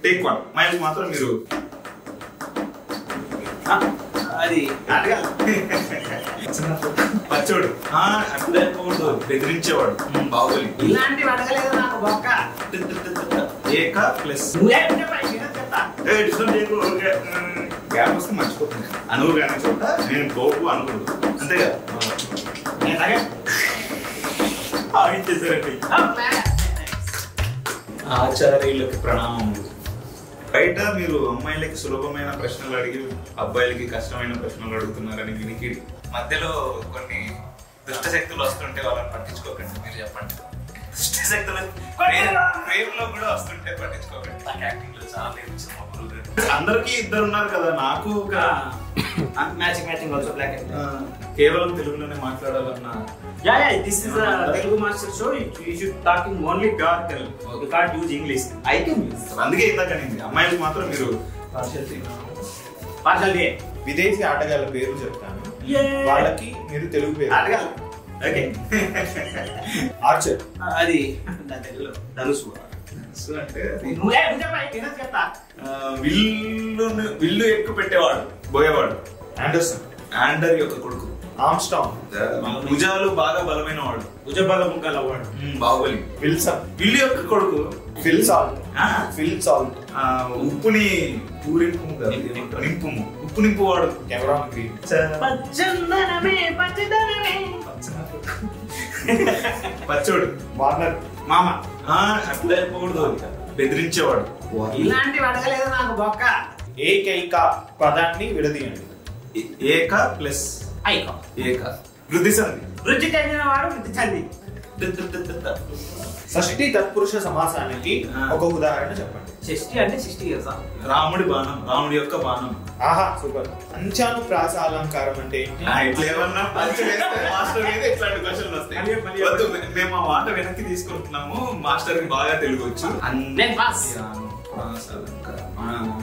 Take 1 miles మాత్రం మీరు అది పచ్చోడు అట్లే పోడు బెదిరించేవాడు బాహుబలి ఇలాంటివి అడగలేదు నాకు బొక్క ఏక ప్లస్ గ్యాప్ వస్తే మర్చిపోతుంది అనువు కానీ చోట నేను కోపు అనుకోడు అంతే కదా ఆగించేసారండి ఆచార్యులకి ప్రణామములు బయట మీరు అమ్మాయిలకి సులభమైన ప్రశ్నలు అడిగి అబ్బాయిలకి కష్టమైన ప్రశ్నలు అడుగుతున్నారని వినికి మధ్యలో కొన్ని దుష్ట శక్తులు వస్తుంటే వాళ్ళని పట్టించుకోకండి. మీరు చెప్పండి. దుష్ట శక్తులు ప్రేమలో కూడా వస్తుంటే పట్టించుకోకండి. నాకు యాక్టింగ్ లో చాలా నేర్పించింది మా గురువు గారు. అందరికి ఇద్దరు ఉన్నారు కదా, నాకు మ్యాచింగ్ ఆల్సో బ్లాక్ అండ్ కేవలం తెలుగులోనే మాట్లాడాలన్నా this is a Telugu master show. You should talking only pure Telugu. You can't use English. I can use. అందుకే ఇందాక నేను అమ్మాయిలకు మాత్రం మీరు పార్షల్ విదేశీ ఆటగాళ్ళ పేర్లు చెప్తాను, వాళ్ళకి మీరు తెలుగు పేరు ఆటగాళ్ళు. ఓకే. ఆర్చర్ అది తెలుగులో ధనుసు అంటే విల్లు ఎక్కువ పెట్టేవాడు బోయేవాడు ఆండర్సన్, ఆండర్ యొక్క కొడుకు ఆర్మ్స్ట్రాంగ్, భుజాలు బాగా బలమైన వాడు భుజ బలము గలవాడు బాహుబలి, విల్సన్, విల్లు యొక్క కొడుకు ఫిల్ సాల్ట్, ఉప్పుని నింపుము ఉప్పు నింపువాడు కెమెరాన్ గ్రీన్, పచ్చోడు వార్నర్, మామ అట్లా అయిపోకూడదు బెదిరించేవాడు. ఇలాంటివి అడగలేదు నాకు బొక్క. ఏకైక పదాన్ని విడదీయండి. ఏక ప్లస్ ఐక ఏక వృద్ధి సంధి, వృద్ధి చెందిన వాడు వృద్ధి చెంది. షష్ఠి తత్పురుష సమాసానికి ఒక ఉదాహరణ చెప్పండి. షష్ఠి అంటే 60 years. రాముడి బాణం, రాముడి యొక్క బాణం. ఆహా సూపర్. అంచాను ప్రాస అలంకారం అంటే ఏంటి? ఇట్లా ఏమన్నా మాస్టర్ మీద ఇట్లాంటి క్వశ్చన్లు వస్తాయి. వద్దు, మేము ఆ మాట వెనక్కి తీసుకుంటున్నాము. మాస్టర్ కి బాగా తెలుగు వచ్చు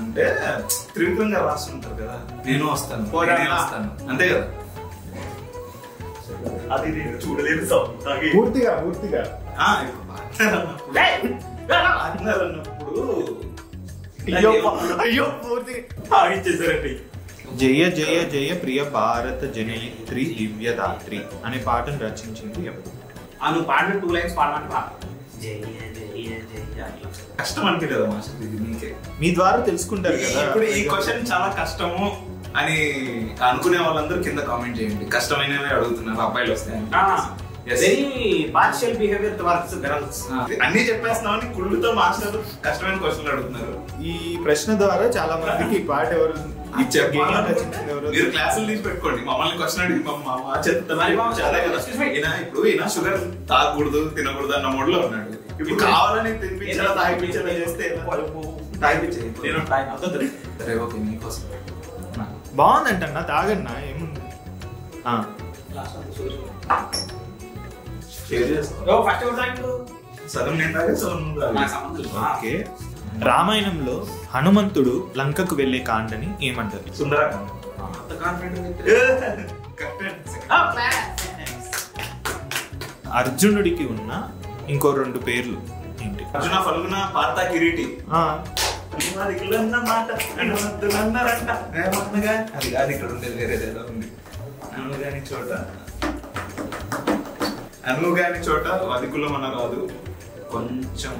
అంటే త్రివిక్రంగా రాస్తుంటారు కదా, నేను వస్తాను అంతే కదా. అది నేను చూడలేదు పూర్తిగా అన్నప్పుడు అయ్యో పూర్తిగా ఆగించేసారండి. జయ జయ జయ ప్రియ భారత జనయిత్రి దివ్యదాత్రి అనే పాటను రచించింది ఎవరు? నువ్వు పాడిన 2 lines పాడమంటే పాడు. జయ జయ జయ. కష్టం అనిపించలేదు మాస్టర్, ఇది మీకే. మీ ద్వారా తెలుసుకుంటారు కదా. ఇప్పుడు ఈ క్వశ్చన్ చాలా కష్టము అని అనుకునే వాళ్ళందరూ కింద కామెంట్ చేయండి. కష్టమైనవి అడుగుతున్నారు అబ్బాయిలు వస్తాయి. Very partial behaviour towards girls. అన్ని చెప్పేస్తున్నామని కుళ్ళుతో మాస్టర్ కష్టమైన క్వశ్చన్లు అడుగుతున్నారు. ఈ ప్రశ్న ద్వారా చాలా మందికి ఈ పాట ఎవరు రచించింది ఎవరు? మీరు క్లాసులు తీసి పెట్టుకోండి. మమ్మల్ని క్వశ్చన్ అడిగి ఇప్పుడు ఈయన షుగర్ తాగకూడదు తినకూడదు అన్న మూడ్ లో ఉన్నాడు. ఇప్పుడు కావాలని తినిపించేలా తాగిపించేలా చేస్తే తాగిపించేది. సరే ఓకే, మీకోసం బాగుందంటన్నా, తాగన్నా ఏముంది. సగం నేను తాగే సగం ఓకే. రామాయణంలో హనుమంతుడు లంకకు వెళ్లే కాండని ఏమంటారు? సుందరకాండ. అర్జునుడికి ఉన్న ఇంకో 2 పేర్లు ఏంటి? అర్జున, ఫల్గుణ, పార్థ, కిరీటి. అది కాదు, ఇక్కడ ఉండేది వేరేదేదో ఉంది. అనుగాని చోట వదికులం అన రాదు, కొంచెం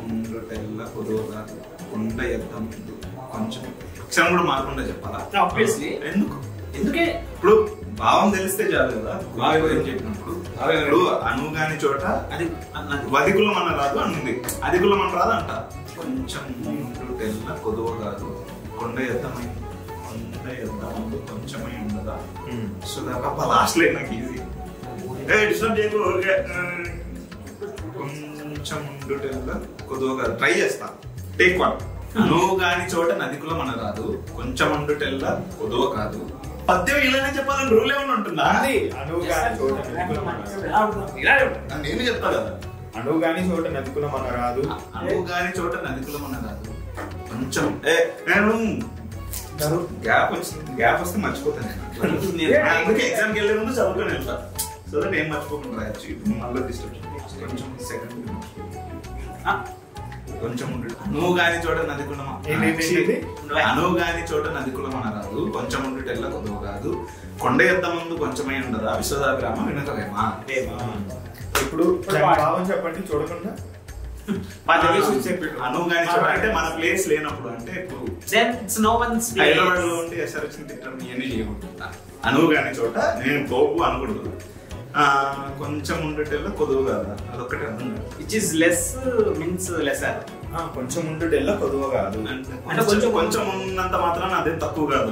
తెల్ల పొదువు కాదు, కొండ ఎద్ద ముందు కొంచెం అక్షరం కూడా మారకుండా చెప్పాలా? ఎందుకే ఇప్పుడు భావం తెలిస్తే చాలు కదా. భావం చెప్పినప్పుడు అనుగాని చోట అది వదికులం అన రాదు అనుంది, అదికులం అన రాదు అంట. కొంచెం తెల్ల పొదువు కాదు, కొండ ఎద్ద ముందు కొంచెమై ఉండదా. సో లాస్ట్ లైన్ నాకు ఈజీ. కొంచెం కొద్దిగా ట్రై చేస్తా. టేక్ 1. అనువు కాని చోట నదికులం అన రాదు, కొంచెం అండుటెల్ల కొదువ కాదు. పద్యం ఇలానే చెప్పాలని రూల్ ఏమైనా ఉంటుందా? నేను చెప్తా కదా. అనువు కాని చోట నదికులం అన రాదు, అనువు కాని చోట నదికులం అన రాదు, కొంచెం నేను గ్యాప్ వస్తే మర్చిపోతాను. అందుకే ఎగ్జామ్కి వెళ్ళే ముందు చదువుకొని వెళ్తా, సో దట్ ఏం మర్చిపోకుండా రాయొచ్చు. మళ్ళీ డిస్టర్బ్ కొంచెం సెకండ్ కొంచెం ఉండు. నువ్వు గాని చోట నది కులమా, అనువు గాని చోట నది కులమన రాదు, కొంచెం ఉండుటెల్ల కొద్దువ కాదు, కొండ ఎద్ద ముందు కొంచెమై ఉండదా, విశ్వదాభిరామ వినతవేమా. ఇప్పుడు భావం చెప్పండి చూడకుండా. అనువు గాని చోట అంటే మన ప్లేస్ లేనప్పుడు, అంటే ఇప్పుడు హైదరాబాద్ లో ఉంటే ఎస్ఆర్ వచ్చిన తిట్టడం ఇవన్నీ చేయకుండా, అనువు గాని చోట నేను కోపు అనకూడదు, కొంచెం ఉండేటల్లో కొదువు కాదు, అదొక్కటే అర్థం కాదు. Which is less means lesser. కొంచెం ఉండేటల్లో కొదువ కాదు అంటే కొంచెం ఉన్నంత మాత్రాన అదే తక్కువ కాదు.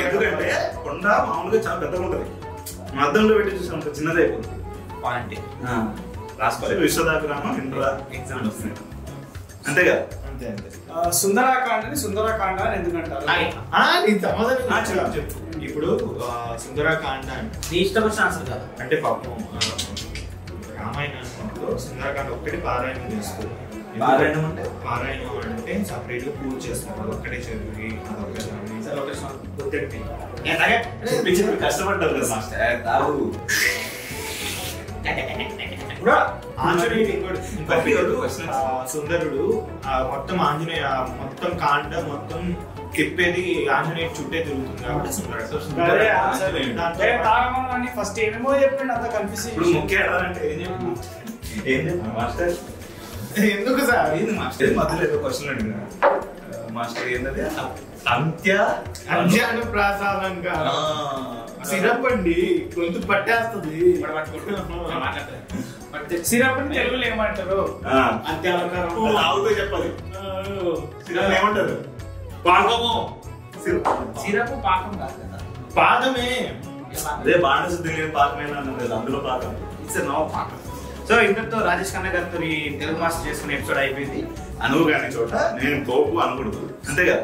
ఎందుకంటే కొండ మామూలుగా చాలా పెద్దగా ఉంటది, అద్దంలో పెట్టి చూసాం చిన్నది అయిపోతుంది. విశ్వదాభిరామ వినరా ఎగ్జామ్ వస్తుంది అంతే కదా. అంతే అంతే. సుందరాకాండని సుందరకాండ అని ఎందుకంటారు? చెప్పు. ఇప్పుడు సుందరకాండ నీ ఇష్టం వచ్చిన ఆన్సర్ కాదు. అంటే పాపం రామాయణంలో సుందరకాండ ఒక్కటి పారాయణం చేస్తారు. పారాయణం అంటే సపరేట్ గా పూజ చేస్తారు, అదొక్కటే చదివి అదొక్కటి కష్టపడ్డారు కదా మాస్టర్. తాగు సుందరుడు మొత్తం ఆంజనేయ మొత్తం కాండ మొత్తం తిప్పేది ఆంజనేయుడు చుట్టే తిరుగుతుంది కాబట్టి ఫస్ట్ ఏమేమో చెప్పండి, అంత కన్ఫ్యూజ్. ఇప్పుడు ముఖ్య అంటే ఏం చెప్పు మాస్టర్? ఎందుకు సార్ ఏంది మాస్టర్ మధ్యలో ఏదో క్వశ్చన్ అడిగిన మాస్టర్ ఏంటది? అంత్యాను ప్రాసాదంగా సిరప్ అండి, గొంతు పట్టేస్తుంది. సిరప్ అని తెలుగులో ఏమంటారు? అంత్యాలంకారం ఆవుతో చెప్పాలి. సిరప్ ఏమంటారు? పాకము. సిరప్ పాకం కాదు కదా, పాదమే. అదే బాణసుద్ధి లేని పాకమేనా అన్నది, అందులో పాకం. ఇట్స్ నో పాకం. సో ఇంతటితో రాజేష్ ఖన్నా గారితో ఈ తెలుగు మాస్టర్ చేసుకునే ఎపిసోడ్ అయిపోయింది. అనువు గాని చోట నేను తోపు అనకూడదు అంతే కదా.